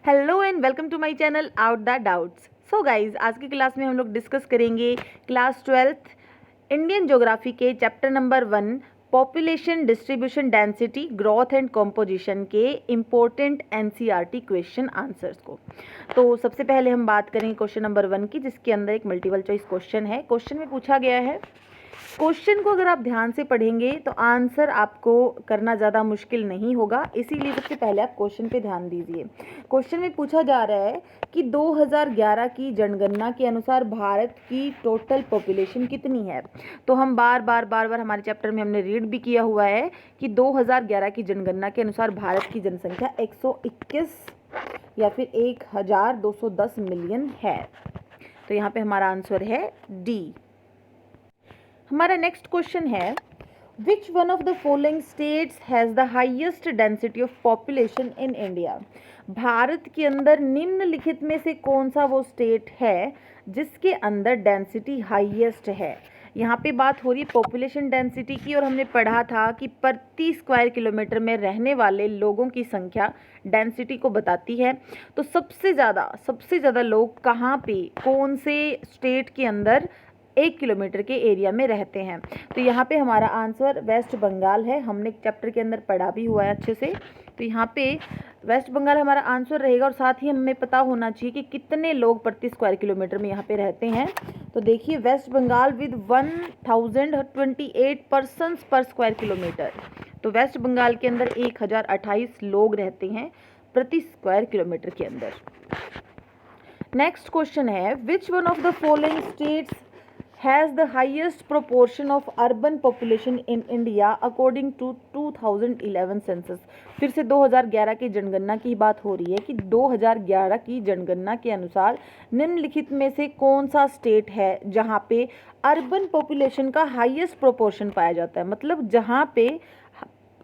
Hello and welcome to my channel out the doubts. So guys, आज की class में हम लोग डिस्कस करेंगे क्लास 12th इंडियन ज्योग्राफी के chapter number 1 population distribution density growth and composition के important NCERT question answers को। तो सबसे पहले हम बात करेंगे क्वेश्चन नंबर 1 की, जिसके अंदर एक मल्टीपल चॉइस क्वेश्चन है। क्वेश्चन में पूछा गया है, क्वेश्चन को अगर आप ध्यान से पढ़ेंगे तो आंसर आपको करना ज़्यादा मुश्किल नहीं होगा, इसीलिए सबसे पहले आप क्वेश्चन पे ध्यान दीजिए। क्वेश्चन में पूछा जा रहा है कि 2011 की जनगणना के अनुसार भारत की टोटल पॉपुलेशन कितनी है। तो हम बार बार हमारे चैप्टर में हमने रीड भी किया हुआ है कि 2011 की जनगणना के अनुसार भारत की जनसंख्या 121 या फिर 1210 मिलियन है। तो यहाँ पे हमारा आंसर है डी। हमारा नेक्स्ट क्वेश्चन है, which one of the following states has the highest density of population in India. Bharat के अंदर निम्नलिखित में से कौन सा वो स्टेट है जिसके अंदर डेंसिटी हाईएस्ट है। यहाँ पे बात हो रही है पॉपुलेशन डेंसिटी की, और हमने पढ़ा था कि प्रति स्क्वायर किलोमीटर में रहने वाले लोगों की संख्या डेंसिटी को बताती है। तो सबसे ज़्यादा लोग कहाँ पे, कौन से स्टेट के अंदर 1 किलोमीटर के एरिया में रहते हैं। तो यहाँ पे हमारा आंसर वेस्ट बंगाल है। हमने चैप्टर के अंदर पढ़ा भी हुआ है अच्छे से। तो यहाँ पे वेस्ट बंगाल हमारा आंसर रहेगा, और साथ ही हमें पता होना चाहिए कि कितने लोग प्रति स्क्वायर किलोमीटर में यहाँ पे रहते हैं। तो देखिए, वेस्ट बंगाल विद 1028 पर्सन्स पर स्क्वायर किलोमीटर। तो वेस्ट बंगाल के अंदर 1028 लोग रहते हैं प्रति स्क्वायर किलोमीटर के अंदर। नेक्स्ट क्वेश्चन है, which one of the following states has the highest proportion of urban population in India according to 2011 census। फिर से 2011 की जनगणना की बात हो रही है कि 2011 की जनगणना के अनुसार निम्नलिखित में से कौन सा स्टेट है जहां पे अर्बन पॉपुलेशन का हाईएस्ट प्रोपोर्शन पाया जाता है। मतलब जहां पे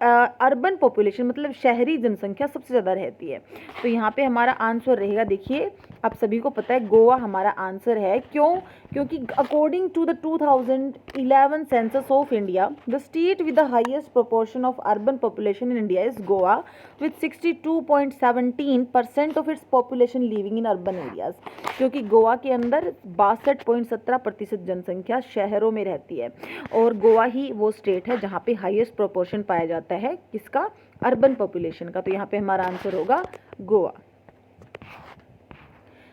अर्बन पॉपुलेशन मतलब शहरी जनसंख्या सबसे ज़्यादा रहती है। तो यहाँ पे हमारा आंसर रहेगा, देखिए आप सभी को पता है गोवा हमारा आंसर है। क्यों? क्योंकि according to the 2011 census of India, the state with the highest proportion of urban population in India is Goa with 62.17% of its population living in urban areas. क्योंकि गोवा के अंदर 62.17% जनसंख्या शहरों में रहती है, और गोवा ही वो स्टेट है जहाँ पे हाईएस्ट प्रोपोर्शन पाया जाता है किसका, अर्बन पॉपुलेशन का। तो यहाँ पे हमारा आंसर होगा गोवा।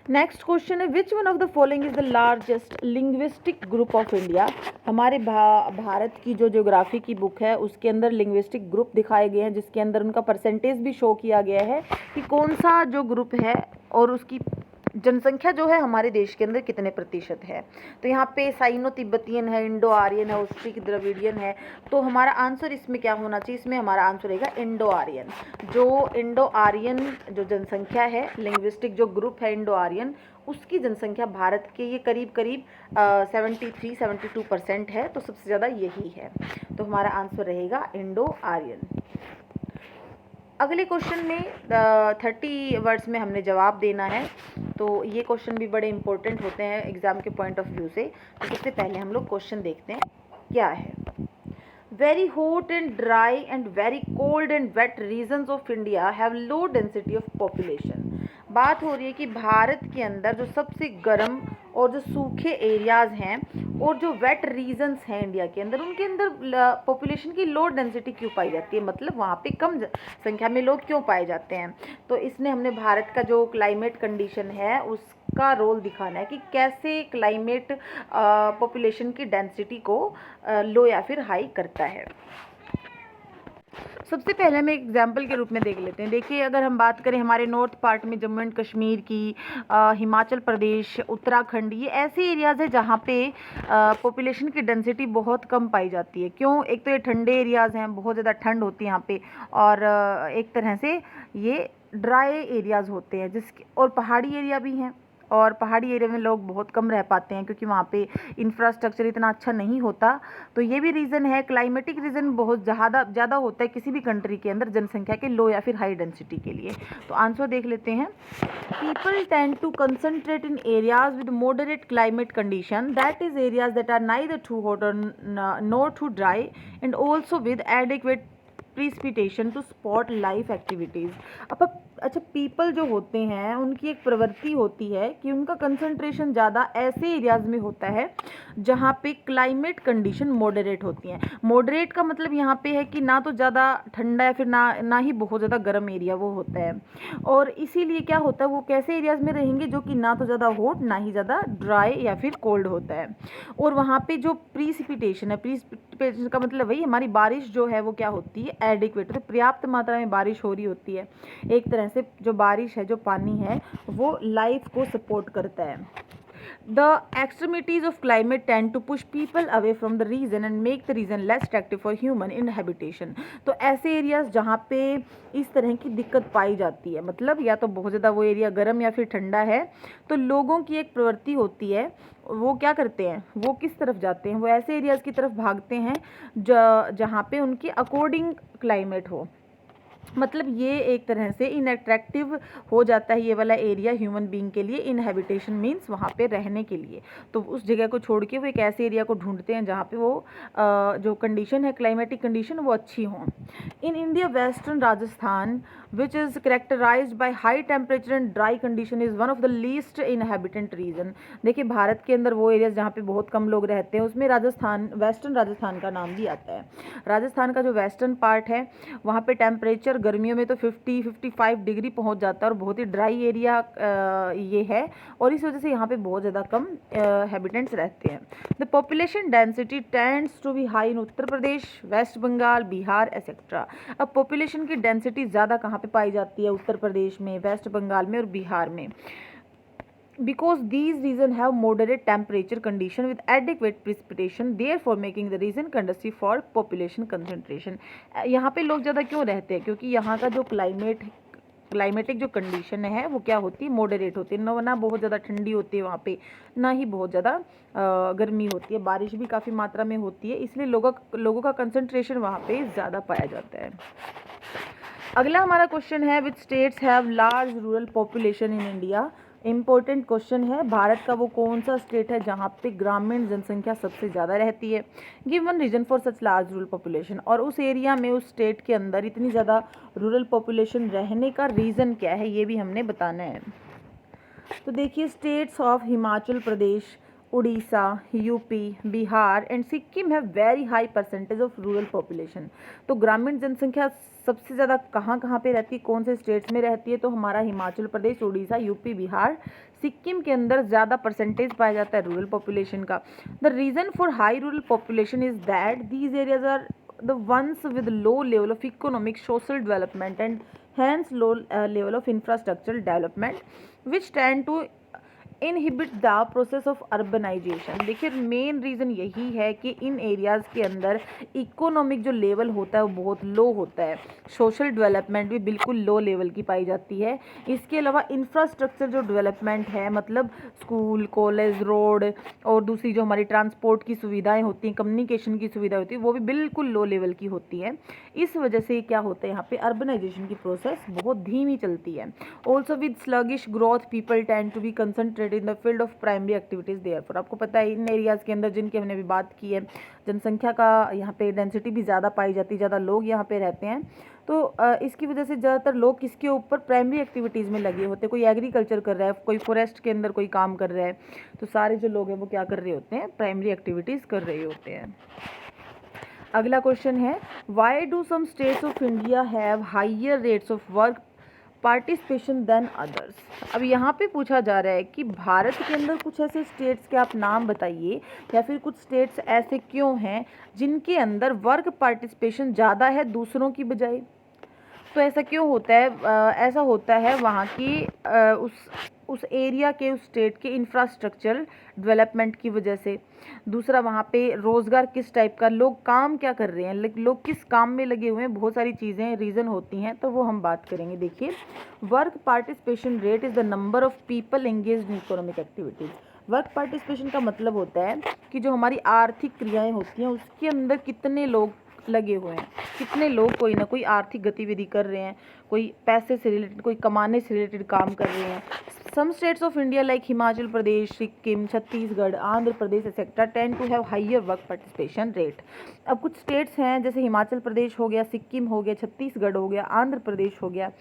नेक्स्ट क्वेश्चन है, which one of the following is the largest linguistic group of India. हमारे भारत की जो ज्योग्राफी की बुक है उसके अंदर लिंग्विस्टिक ग्रुप दिखाए गए हैं, जिसके अंदर उनका परसेंटेज भी शो किया गया है कि कौन सा जो ग्रुप है और उसकी जनसंख्या जो है हमारे देश के अंदर कितने प्रतिशत है। तो यहाँ पे साइनो तिब्बतियन है, इंडो आर्यन है, ऑस्ट्रिक द्रविडियन है। तो हमारा आंसर इसमें क्या होना चाहिए, इसमें हमारा आंसर रहेगा इंडो आर्यन। जो इंडो आर्यन जो जनसंख्या है, लिंग्विस्टिक जो ग्रुप है इंडो आर्यन, उसकी जनसंख्या भारत के ये करीब 73-72% है। तो सबसे ज़्यादा यही है। तो हमारा आंसर रहेगा इंडो आर्यन। अगले क्वेश्चन में 30 वर्ड्स में हमने जवाब देना है। तो ये क्वेश्चन भी बड़े इंपॉर्टेंट होते हैं एग्जाम के पॉइंट ऑफ व्यू से। तो सबसे पहले हम लोग क्वेश्चन देखते हैं क्या है। Very hot and dry and very cold and wet regions of India have low density of population. बात हो रही है कि भारत के अंदर जो सबसे गर्म और जो सूखे एरियाज़ हैं और जो वेट रीजन्स हैं इंडिया के अंदर, उनके अंदर पॉपुलेशन की लो डेंसिटी क्यों पाई जाती है, मतलब वहाँ पे कम संख्या में लोग क्यों पाए जाते हैं। तो इसने हमने भारत का जो क्लाइमेट कंडीशन है उसका रोल दिखाना है कि कैसे क्लाइमेट पॉपुलेशन की डेंसिटी को लो या फिर हाई करता है। सबसे पहले हम एक एग्जाम्पल के रूप में देख लेते हैं। देखिए, अगर हम बात करें हमारे नॉर्थ पार्ट में जम्मू एंड कश्मीर की, हिमाचल प्रदेश, उत्तराखंड, ये ऐसे एरियाज़ है जहाँ पे पॉपुलेशन की डेंसिटी बहुत कम पाई जाती है। क्यों? एक तो ये ठंडे एरियाज़ हैं, बहुत ज़्यादा ठंड होती है यहाँ पे, और एक तरह से ये ड्राई एरियाज़ होते हैं जिसके, और पहाड़ी एरिया भी हैं, और पहाड़ी एरिया में लोग बहुत कम रह पाते हैं क्योंकि वहाँ पे इंफ्रास्ट्रक्चर इतना अच्छा नहीं होता। तो ये भी रीज़न है, क्लाइमेटिक रीज़न बहुत ज़्यादा होता है किसी भी कंट्री के अंदर जनसंख्या के लो या फिर हाई डेंसिटी के लिए। तो आंसर देख लेते हैं। People tend to concentrate in areas with moderate climate condition, that is areas that are neither too hot और nor too dry and also with adequate precipitation to support life activities. अब अच्छा, people जो होते हैं उनकी एक प्रवृत्ति होती है कि उनका कंसंट्रेशन ज़्यादा ऐसे एरियाज़ में होता है जहाँ पे क्लाइमेट कंडीशन मॉडरेट होती हैं। मॉडरेट का मतलब यहाँ पे है कि ना तो ज़्यादा ठंडा है, फिर ना ही बहुत ज़्यादा गर्म एरिया वो होता है। और इसीलिए क्या होता है, वो कैसे एरियाज़ में रहेंगे जो कि ना तो ज़्यादा हॉट ना ही ज़्यादा ड्राई या फिर कोल्ड होता है। और वहाँ पे जो प्रीसिपिटेशन है, प्रीसिपिटेशन का मतलब वही हमारी बारिश जो है वो क्या होती है, एडिक्वेट, तो पर्याप्त मात्रा में बारिश हो रही होती है। एक तरह से जो बारिश है, जो पानी है, वो लाइफ को सपोर्ट करता है। The extremities of climate tend to push people away from the region and make the region less attractive for human inhabitation. तो ऐसे एरियाज जहाँ पे इस तरह की दिक्कत पाई जाती है, मतलब या तो बहुत ज़्यादा वो एरिया गर्म या फिर ठंडा है, तो लोगों की एक प्रवृत्ति होती है, वो क्या करते हैं, वो किस तरफ जाते हैं, वो ऐसे एरियाज़ की तरफ भागते हैं जहाँ पे उनके अकॉर्डिंग क्लाइमेट हो। मतलब ये एक तरह से इनअट्रैक्टिव हो जाता है ये वाला एरिया ह्यूमन बीइंग के लिए। इनहैबिटेशन मीन्स वहाँ पे रहने के लिए, तो उस जगह को छोड़ के वो एक ऐसे एरिया को ढूंढते हैं जहाँ पे वो जो कंडीशन है, क्लाइमेटिक कंडीशन, वो अच्छी हों। In India western Rajasthan which is characterized by high temperature and dry condition is one of the least inhabitant region. देखिए, भारत के अंदर वो एरियाज जहाँ पे बहुत कम लोग रहते हैं, उसमें राजस्थान, वेस्टर्न राजस्थान का नाम भी आता है। राजस्थान का जो वेस्टर्न पार्ट है, वहाँ पे टेम्परेचर गर्मियों में तो 50-55 डिग्री पहुँच जाता है और बहुत ही ड्राई एरिया ये है, और इस वजह से यहाँ पे बहुत ज़्यादा कम हैबिटेंट्स रहते हैं। The population density tends to be high in Uttar Pradesh, west Bengal, Bihar etcetera. अब पॉपुलेशन की डेंसिटी ज़्यादा कहाँ पे पाई जाती है, उत्तर प्रदेश में, वेस्ट बंगाल में और बिहार में। Because these regions have moderate temperature condition with adequate precipitation, therefore making the region conducive for population concentration. यहाँ पे लोग ज़्यादा क्यों रहते हैं, क्योंकि यहाँ का जो क्लाइमेटिक जो कंडीशन है वो क्या होती है, मॉडरेट होती है, ना बहुत ज़्यादा ठंडी होती है वहाँ पे, ना ही बहुत ज़्यादा गर्मी होती है, बारिश भी काफ़ी मात्रा में होती है, इसलिए लोगों का कंसंट्रेशन वहाँ पे ज़्यादा पाया जाता है। अगला हमारा क्वेश्चन है, which states have large rural population in India. Important question है, भारत का वो कौन सा स्टेट है जहाँ पे ग्रामीण जनसंख्या सबसे ज़्यादा रहती है। Give one reason for such large rural population, और उस एरिया में, उस स्टेट के अंदर इतनी ज़्यादा रूरल पॉपुलेशन रहने का रीज़न क्या है, ये भी हमने बताना है। तो देखिए, states of Himachal Pradesh, Orissa, UP, Bihar and Sikkim have very high percentage of rural population. तो ग्रामीण जनसंख्या सबसे ज़्यादा कहाँ कहाँ पे रहती है, कौन से स्टेट्स में रहती है, तो हमारा हिमाचल प्रदेश, उड़ीसा, यूपी, बिहार, सिक्किम के अंदर ज़्यादा परसेंटेज पाया जाता है रूरल पॉपुलेशन का। The reason for high rural population is that these areas are the ones with low level of economic social development and hence low level of infrastructural development which tend to inhibit the process of urbanization. देखिए, main reason यही है कि इन areas के अंदर economic जो level होता है वो बहुत लो होता है, सोशल डेवलपमेंट भी बिल्कुल लो लेवल की पाई जाती है। इसके अलावा इंफ्रास्ट्रक्चर जो डेवलपमेंट है, मतलब स्कूल, कॉलेज, रोड और दूसरी जो हमारी ट्रांसपोर्ट की सुविधाएँ होती हैं, कम्युनिकेशन की सुविधा होती है, वो भी बिल्कुल लो लेवल की होती है। इस वजह से क्या होता है, यहाँ पे अर्बनाइजेशन की प्रोसेस बहुत धीमी चलती है। Also with sluggish growth people tend to be concentrated in the field of primary activities therefore. आपको पता है, इन एरियाज़ के अंदर जिनकी हमने अभी बात की है, जनसंख्या का यहाँ पे डेंसिटी भी ज़्यादा पाई जाती है, ज़्यादा लोग यहाँ पे रहते हैं, तो इसकी वजह से ज़्यादातर लोग किसके ऊपर, प्राइमरी एक्टिविटीज़ में लगे होते हैं। कोई एग्रीकल्चर कर रहा है, कोई फॉरेस्ट के अंदर कोई काम कर रहा है, तो सारे जो लोग हैं वो क्या कर रहे होते हैं, प्राइमरी एक्टिविटीज़ कर रहे होते हैं। अगला क्वेश्चन है, why do some states of India have higher rates of work participation than others. अब यहाँ पे पूछा जा रहा है कि भारत के अंदर कुछ ऐसे स्टेट्स के आप नाम बताइए, या फिर कुछ स्टेट्स ऐसे क्यों हैं जिनके अंदर वर्क पार्टिसिपेशन ज़्यादा है दूसरों की बजाय। तो ऐसा क्यों होता है, ऐसा होता है वहाँ की उस एरिया के, उस स्टेट के इंफ्रास्ट्रक्चर डेवलपमेंट की वजह से। दूसरा, वहाँ पे रोज़गार किस टाइप का, लोग काम क्या कर रहे हैं, लोग किस काम में लगे हुए हैं, बहुत सारी चीज़ें रीज़न होती हैं, तो वो हम बात करेंगे। देखिए, work participation rate is the number of people engaged in economic activities. Work participation का मतलब होता है कि जो हमारी आर्थिक क्रियाएँ होती हैं उसके अंदर कितने लोग लगे हुए हैं, कितने लोग कोई ना कोई आर्थिक गतिविधि कर रहे हैं, कोई पैसे से रिलेटेड, कोई कमाने से रिलेटेड काम कर रहे हैं, some states of India like Himachal Pradesh, Sikkim, Chhattisgarh, Andhra Pradesh etc. tend to have higher work participation rate. अब कुछ स्टेट्स हैं जैसे हिमाचल प्रदेश हो गया, सिक्किम हो गया, छत्तीसगढ़ हो गया, आंध्र प्रदेश हो गया,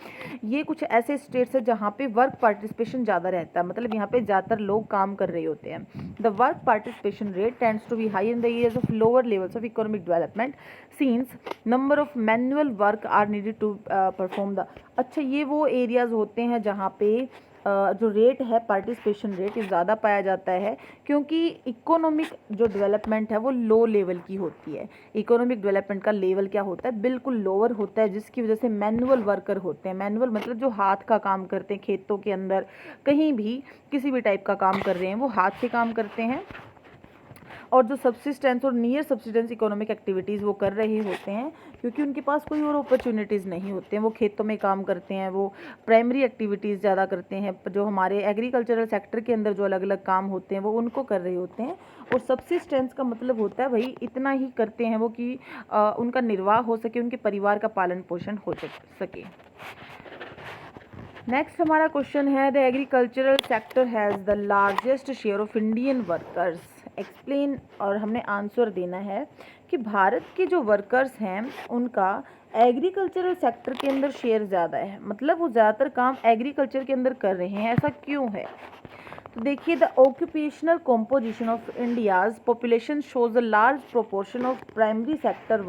ये कुछ ऐसे स्टेट्स हैं जहाँ पे वर्क पार्टिसिपेशन ज़्यादा रहता है, मतलब यहाँ पे ज़्यादातर लोग काम कर रहे होते हैं. The work participation rate tends to be high in the areas of lower levels of economic development since number of manual work are needed to perform the. अच्छा, ये वो एरियाज होते हैं जहाँ पे जो रेट है पार्टिसिपेशन रेट ज़्यादा पाया जाता है, क्योंकि इकोनॉमिक जो डेवलपमेंट है वो लो लेवल की होती है. इकोनॉमिक डेवलपमेंट का लेवल क्या होता है, बिल्कुल लोअर होता है, जिसकी वजह से मैनुअल वर्कर होते हैं. मैनुअल मतलब जो हाथ का काम करते हैं, खेतों के अंदर कहीं भी किसी भी टाइप का काम कर रहे हैं वो हाथ से काम करते हैं. और जो सब्सिस्टेंस और नियर सब्सिस्टेंस इकोनॉमिक एक्टिविटीज़ वो कर रहे होते हैं, क्योंकि उनके पास कोई और अपॉर्चुनिटीज़ नहीं होते हैं. वो खेतों में काम करते हैं, वो प्राइमरी एक्टिविटीज़ ज़्यादा करते हैं. जो हमारे एग्रीकल्चरल सेक्टर के अंदर जो अलग अलग काम होते हैं वो उनको कर रहे होते हैं. और सब्सिस्टेंस का मतलब होता है भाई इतना ही करते हैं वो कि उनका निर्वाह हो सके, उनके परिवार का पालन पोषण हो सके. नेक्स्ट हमारा क्वेश्चन है, the agricultural sector has the largest share of Indian workers. Explain. और हमने आंसर देना है कि भारत के जो वर्कर्स हैं उनका एग्रीकल्चरल सेक्टर के अंदर शेयर ज़्यादा है, मतलब वो ज़्यादातर काम एग्रीकल्चर के अंदर कर रहे हैं. ऐसा क्यों है? तो देखिए, the occupational composition of India's population shows a large proportion of primary sector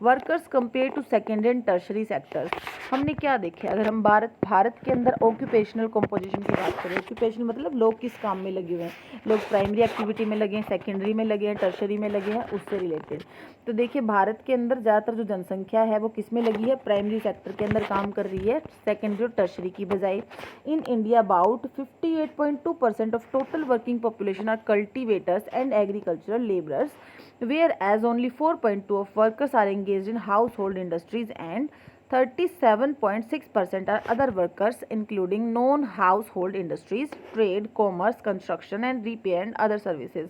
workers compare to secondary and tertiary sectors. हमने क्या देखे, अगर हम भारत के अंदर ऑक्यूपेशनल कॉम्पोजिशन की बात करें, ऑक्यूपेशन मतलब लोग किस काम में लगे हुए हैं, लोग प्राइमरी एक्टिविटी में लगे हैं, सेकेंडरी में लगे हैं, टर्शरी में लगे हैं, उससे रिलेटेड. तो देखिए, भारत के अंदर ज़्यादातर जो जनसंख्या है वो किस में लगी है, प्राइमरी सेक्टर के अंदर काम कर रही है, सेकेंडरी और टर्शरी की बजाय. In India about 58.2% of total working population are cultivators and agricultural labourers, whereas only 4.2 of workers are engaged in household industries and 37.6% are other workers including non-household industries, trade, commerce, construction and repair and other services.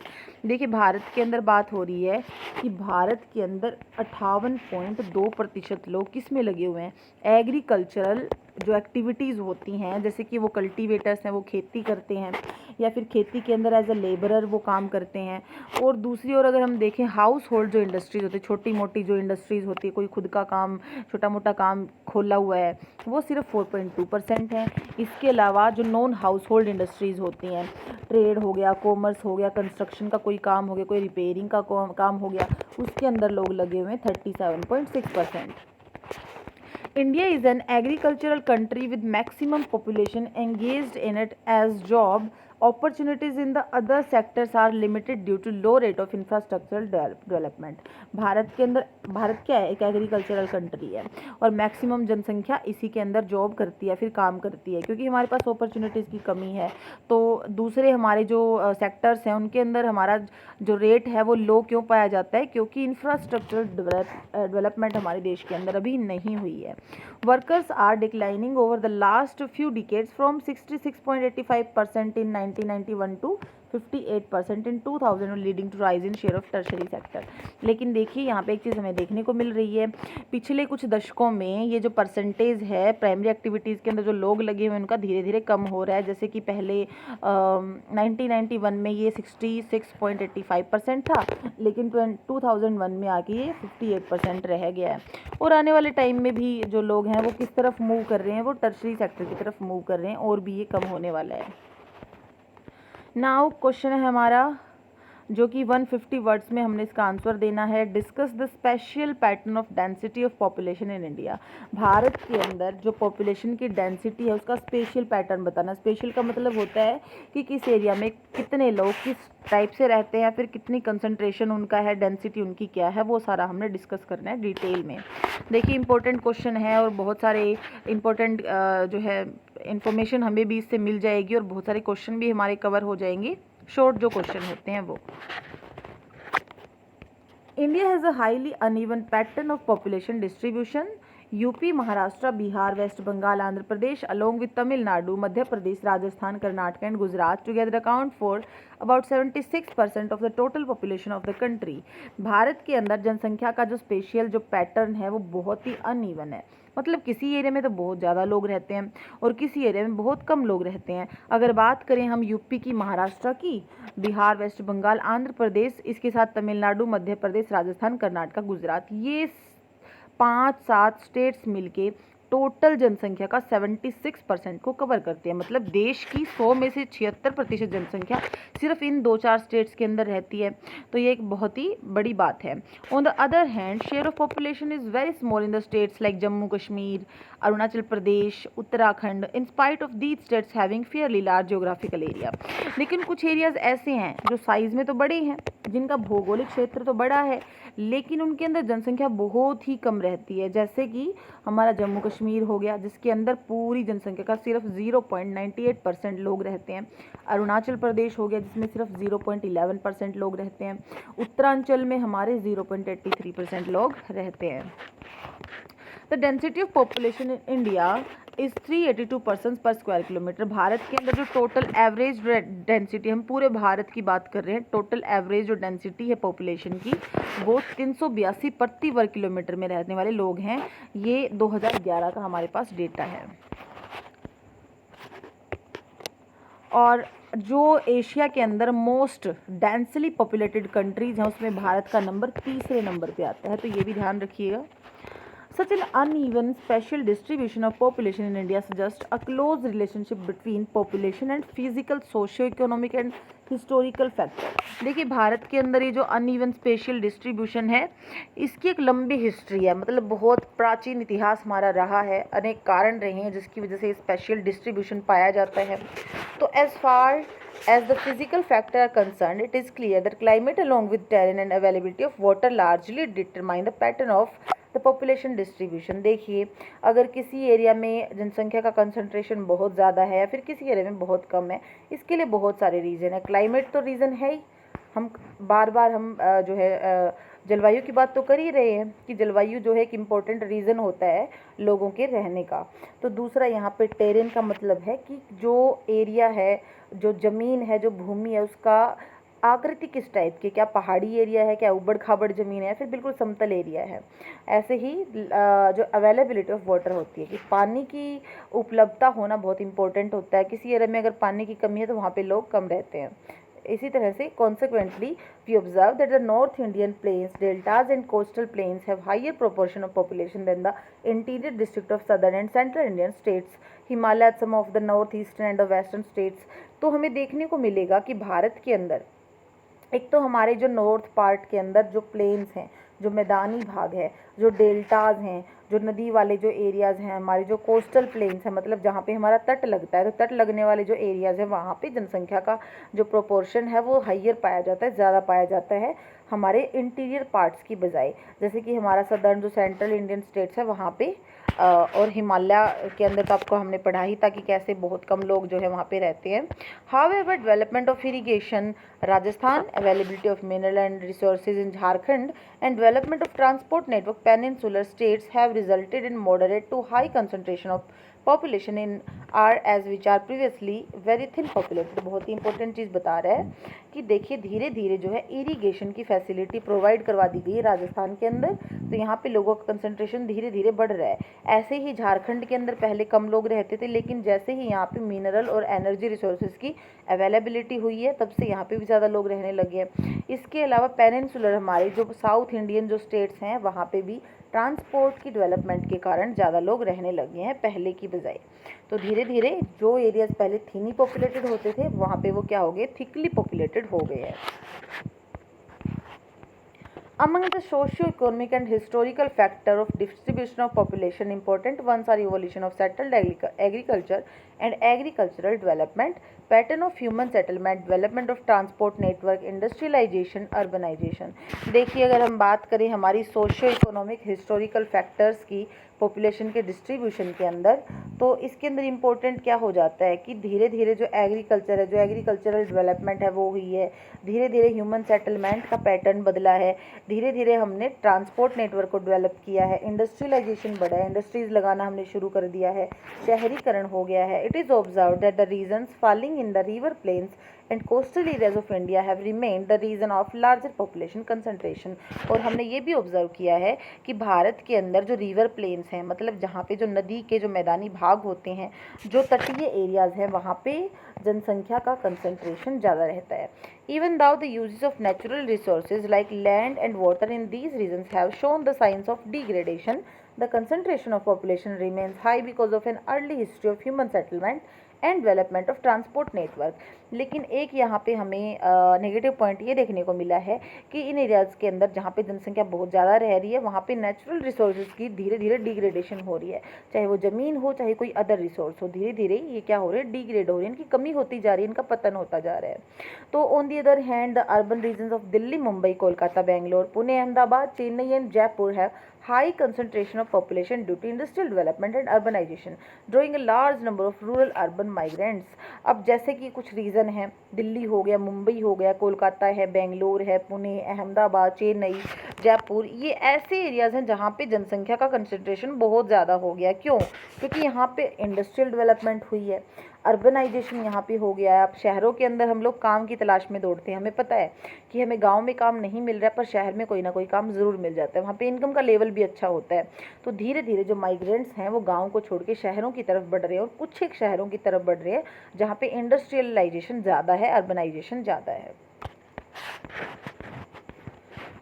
देखिए, भारत के अंदर बात हो रही है कि भारत के अंदर 58.2% लोग किस में लगे हुए हैं, एग्रीकल्चरल जो एक्टिविटीज़ होती हैं, जैसे कि वो कल्टीवेटर्स हैं, वो खेती करते हैं, या फिर खेती के अंदर एज अ लेबरर वो काम करते हैं. और दूसरी ओर अगर हम देखें, हाउस होल्ड जो इंडस्ट्रीज़ होती है, छोटी मोटी जो इंडस्ट्रीज़ होती है, कोई खुद का काम छोटा मोटा काम खोला हुआ है, वो सिर्फ 4.2% है. इसके अलावा जो नॉन हाउस होल्ड इंडस्ट्रीज़ होती हैं, ट्रेड हो गया, कॉमर्स हो गया, कंस्ट्रक्शन का कोई काम हो गया, कोई रिपेयरिंग का काम हो गया, उसके अंदर लोग लगे हुए हैं 37.6%. India is an agricultural country with maximum population engaged in it as job opportunities in the other sectors are limited due to low rate of infrastructural development. Bharat क्या है, एक एग्रीकल्चरल कंट्री है और मैक्सिमम जनसंख्या इसी के अंदर जॉब करती है, फिर काम करती है, क्योंकि हमारे पास अपॉर्चुनिटीज़ की कमी है. तो दूसरे हमारे जो सेक्टर्स हैं उनके अंदर हमारा जो रेट है वो लो क्यों पाया जाता है, क्योंकि इंफ्रास्ट्रक्चरल डेवलपमेंट हमारे देश के अंदर अभी नहीं हुई है. Workers are declining over the last few decades from 66.85% in 1991 to 58% in 2000, leading to rise in share of tertiary sector. लेकिन देखिए, यहाँ पे एक चीज़ हमें देखने को मिल रही है, पिछले कुछ दशकों में ये जो परसेंटेज है प्राइमरी एक्टिविटीज़ के अंदर जो लोग लगे हुए हैं उनका धीरे धीरे कम हो रहा है. जैसे कि पहले 1991 में ये 66.85% था, लेकिन 2001 में आके ये 58% रह गया है. और आने वाले टाइम में भी जो लोग हैं वो किस तरफ मूव कर रहे हैं, वो टर्शरी सेक्टर की तरफ मूव कर रहे हैं, और भी ये कम होने वाला है. नाउ क्वेश्चन है हमारा जो कि 150 वर्ड्स में हमने इसका आंसर देना है. Discuss the special pattern of density of population in India. Bharat के अंदर जो पॉपुलेशन की डेंसिटी है उसका स्पेशल पैटर्न बताना. स्पेशल का मतलब होता है कि किस एरिया में कितने लोग किस टाइप से रहते हैं, फिर कितनी कंसंट्रेशन उनका है, डेंसिटी उनकी क्या है, वो सारा हमने डिस्कस करना है डिटेल में. देखिए, इंपॉर्टेंट क्वेश्चन है और बहुत सारे इंपॉर्टेंट जो है इंफॉर्मेशन हमें भी इससे मिल जाएगी और बहुत सारे क्वेश्चन भी हमारे कवर हो जाएंगे, शॉर्ट जो क्वेश्चन होते हैं वो. India has a highly uneven pattern of population distribution. UP, Maharashtra, Bihar, west Bengal, Andhra Pradesh along with Tamil Nadu, Madhya Pradesh, Rajasthan, Karnataka and Gujarat together account for about 76% of the total population of the country. Bharat के अंदर जनसंख्या का जो स्पेशियल जो पैटर्न है वो बहुत ही अनइवन है. मतलब किसी एरिया में तो बहुत ज़्यादा लोग रहते हैं और किसी एरिया में बहुत कम लोग रहते हैं। अगर बात करें हम यूपी की, महाराष्ट्र की, बिहार, वेस्ट बंगाल, आंध्र प्रदेश, इसके साथ तमिलनाडु, मध्य प्रदेश, राजस्थान, कर्नाटक, गुजरात, ये 5-7 स्टेट्स मिलके टोटल जनसंख्या का 76% को कवर करते हैं। मतलब देश की 100 में से 76% जनसंख्या सिर्फ इन 2-4 स्टेट्स के अंदर रहती है। तो ये एक बहुत ही बड़ी बात है। On the other hand, share of population is very small in the states like Jammu Kashmir, Arunachal Pradesh, Uttarakhand, in spite of these states having fairly large geographical area. लेकिन कुछ एरियाज ऐसे हैं जो साइज़ में तो बड़े हैं, जिनका भौगोलिक क्षेत्र तो बड़ा है, लेकिन उनके अंदर जनसंख्या बहुत ही कम रहती है। जैसे कि हमारा जम्मू कश्मीर हो गया, जिसके अंदर पूरी जनसंख्या का सिर्फ 0.98% लोग रहते हैं। अरुणाचल प्रदेश हो गया, जिसमें सिर्फ 0.11% लोग रहते हैं। उत्तरांचल में हमारे 0.83% लोग रहते हैं। The density of population in India is 382 person पर स्क्वायर किलोमीटर। भारत के अंदर जो टोटल एवरेज डेंसिटी, हम पूरे भारत की बात कर रहे हैं, टोटल एवरेज जो डेंसिटी है पॉपुलेशन की, वो 382 प्रति वर्ग किलोमीटर में रहने वाले लोग हैं। ये 2011 का हमारे पास डेटा है। और जो एशिया के अंदर मोस्ट डेंसली पॉपुलेटेड कंट्रीज हैं, उसमें भारत का नंबर तीसरे नंबर पे आता है, तो ये भी ध्यान रखिएगा। Such an uneven spatial distribution of population in India suggests a close relationship between population and physical, socio-economic and historical factor। देखिए भारत के अंदर ये जो अनइवन स्पेशियल डिस्ट्रीब्यूशन है, इसकी एक लंबी हिस्ट्री है, मतलब बहुत प्राचीन इतिहास हमारा रहा है, अनेक कारण रहे हैं जिसकी वजह से स्पेशियल डिस्ट्रीब्यूशन पाया जाता है। तो as far as the physical factor are concerned, it is clear that climate along with terrain and availability of water largely determine the pattern of the population distribution। देखिए अगर किसी एरिया में जनसंख्या का कंसंट्रेशन बहुत ज़्यादा है या फिर किसी एरिया में बहुत कम है, इसके लिए बहुत सारे रीज़न है। क्लाइमेट तो रीज़न है ही, हम बार बार हम जो है जलवायु की बात तो कर ही रहे हैं कि जलवायु जो है एक इम्पोर्टेंट रीज़न होता है लोगों के रहने का। तो दूसरा यहाँ पे टेरेन का मतलब है कि जो एरिया है, जो ज़मीन है, जो भूमि है, उसका आकृति किस टाइप की, क्या पहाड़ी एरिया है, क्या उबड़ खाबड़ ज़मीन है, फिर बिल्कुल समतल एरिया है। ऐसे ही जो अवेलेबिलिटी ऑफ वाटर होती है कि पानी की उपलब्धता होना बहुत इंपॉर्टेंट होता है। किसी एरिया में अगर पानी की कमी है तो वहाँ पे लोग कम रहते हैं। इसी तरह से consequently we observe that the North Indian plains, deltas and coastal plains have higher proportion of population than the interior district of southern and central Indian states, Himalayas, some of the northeastern and the western states। तो हमें देखने को मिलेगा कि भारत के अंदर एक तो हमारे जो नॉर्थ पार्ट के अंदर जो प्लेन्स हैं, जो मैदानी भाग है, जो डेल्टाज हैं, जो नदी वाले जो एरियाज़ हैं, हमारे जो कोस्टल प्लेन्स हैं, मतलब जहाँ पे हमारा तट लगता है, तो तट लगने वाले जो एरियाज़ हैं वहाँ पे जनसंख्या का जो प्रोपोर्शन है वो हाइयर पाया जाता है, ज़्यादा पाया जाता है हमारे इंटीरियर पार्ट्स की बजाय। जैसे कि हमारा सदर्न जो सेंट्रल इंडियन स्टेट्स है वहाँ पे और हिमालय के अंदर तो आपको हमने पढ़ा ही था कि कैसे बहुत कम लोग जो है वहाँ पे रहते हैं। However development of irrigation Rajasthan, availability of mineral and resources in Jharkhand and development of transport network peninsular states have resulted in moderate to high concentration of population in areas which are previously very thin populated. बहुत ही important चीज़ बता रहा है कि देखिए धीरे धीरे जो है इरिगेशन की फैसिलिटी प्रोवाइड करवा दी गई है राजस्थान के अंदर, तो यहाँ पे लोगों का कंसंट्रेशन धीरे धीरे बढ़ रहा है। ऐसे ही झारखंड के अंदर पहले कम लोग रहते थे, लेकिन जैसे ही यहाँ पे मिनरल और एनर्जी रिसोर्सेज की अवेलेबिलिटी हुई है तब से यहाँ पे भी ज़्यादा लोग रहने लगे हैं। इसके अलावा पेनिनसुलर हमारे जो साउथ इंडियन जो स्टेट्स हैं वहाँ पे भी ट्रांसपोर्ट की डेवलपमेंट के कारण ज़्यादा लोग रहने लगे हैं पहले की बजाय। तो धीरे धीरे जो एरियाज पहले थिनी पॉपुलेटेड होते थे वहाँ पे वो क्या हो गए, थिकली पॉपुलेटेड हो गए हैं। Among the socio-economic and historical factor of distribution of population, important ones are evolution of settled agriculture and agricultural development, pattern of human settlement, development of transport network, industrialization, urbanization। देखिए अगर हम बात करें हमारी socio economic historical factors की population के distribution के अंदर, तो इसके अंदर इम्पोर्टेंट क्या हो जाता है कि धीरे धीरे जो एग्रीकल्चर है, जो एग्रीकल्चरल डेवलपमेंट है वो हुई है, धीरे धीरे ह्यूमन सेटलमेंट का पैटर्न बदला है, धीरे धीरे हमने ट्रांसपोर्ट नेटवर्क को डेवलप किया है, इंडस्ट्रियलाइजेशन बढ़ा है, इंडस्ट्रीज़ लगाना हमने शुरू कर दिया है, शहरीकरण हो गया है, it is observed that the regions falling in the river plains and coastal areas of India have remained the region of larger population concentration। और हमने ये भी ऑब्जर्व किया है कि भारत के अंदर जो रिवर प्लेन्स हैं, मतलब जहाँ पे जो नदी के जो मैदानी भाग होते हैं, जो तटीय एरियाज़ हैं, वहाँ पे जनसंख्या का कंसंट्रेशन ज़्यादा रहता है। Even though the uses of natural resources like land and water in these regions have shown the signs of degradation, the concentration of population remains high because of an early history of human settlement and development of transport network. लेकिन एक यहाँ पे हमें negative point ये देखने को मिला है कि इन एरियाज़ के अंदर जहाँ पे जनसंख्या बहुत ज़्यादा रह रही है, वहाँ पे नेचुरल रिसोर्सेज की धीरे धीरे डिग्रेडेशन हो रही है, चाहे वो ज़मीन हो चाहे कोई अदर रिसोर्स हो, धीरे धीरे ये क्या हो रही है, डिग्रेड हो रही है, इनकी कमी होती जा रही है, इनका पतन होता जा रहा है। तो on the other hand the urban regions of Delhi, Mumbai, Kolkata, Bangalore, Pune, Ahmedabad, Chennai and Jaipur have high concentration of population due to industrial development and urbanization, drawing a large number of rural urban migrants। अब जैसे कि कुछ रीज़न हैं, दिल्ली हो गया, मुंबई हो गया, कोलकाता है, बेंगलोर है, पुणे, अहमदाबाद, चेन्नई, जयपुर, ये ऐसे एरियाज़ हैं जहाँ पे जनसंख्या का कंसंट्रेशन बहुत ज़्यादा हो गया। क्यों? क्योंकि यहाँ पे इंडस्ट्रियल डेवलपमेंट हुई है, अर्बनाइजेशन यहाँ पे हो गया है। अब शहरों के अंदर हम लोग काम की तलाश में दौड़ते हैं, हमें पता है कि हमें गांव में काम नहीं मिल रहा है, पर शहर में कोई ना कोई काम ज़रूर मिल जाता है, वहाँ पे इनकम का लेवल भी अच्छा होता है। तो धीरे धीरे जो माइग्रेंट्स हैं वो गाँव को छोड़ के शहरों की तरफ बढ़ रहे हैं, और कुछ एक शहरों की तरफ बढ़ रहे हैं जहाँ पे इंडस्ट्रियलाइजेशन ज़्यादा है, अर्बनाइजेशन ज़्यादा है।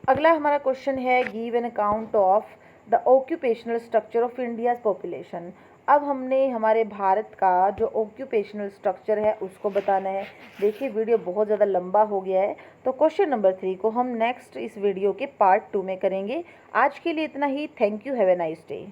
अगला हमारा क्वेश्चन है, give an account of the occupational structure of India's population. अब हमने हमारे भारत का जो ऑक्यूपेशनल स्ट्रक्चर है उसको बताना है। देखिए वीडियो बहुत ज़्यादा लंबा हो गया है, तो क्वेश्चन नंबर 3 को हम नेक्स्ट इस वीडियो के पार्ट 2 में करेंगे। आज के लिए इतना ही। Thank you, have a nice day.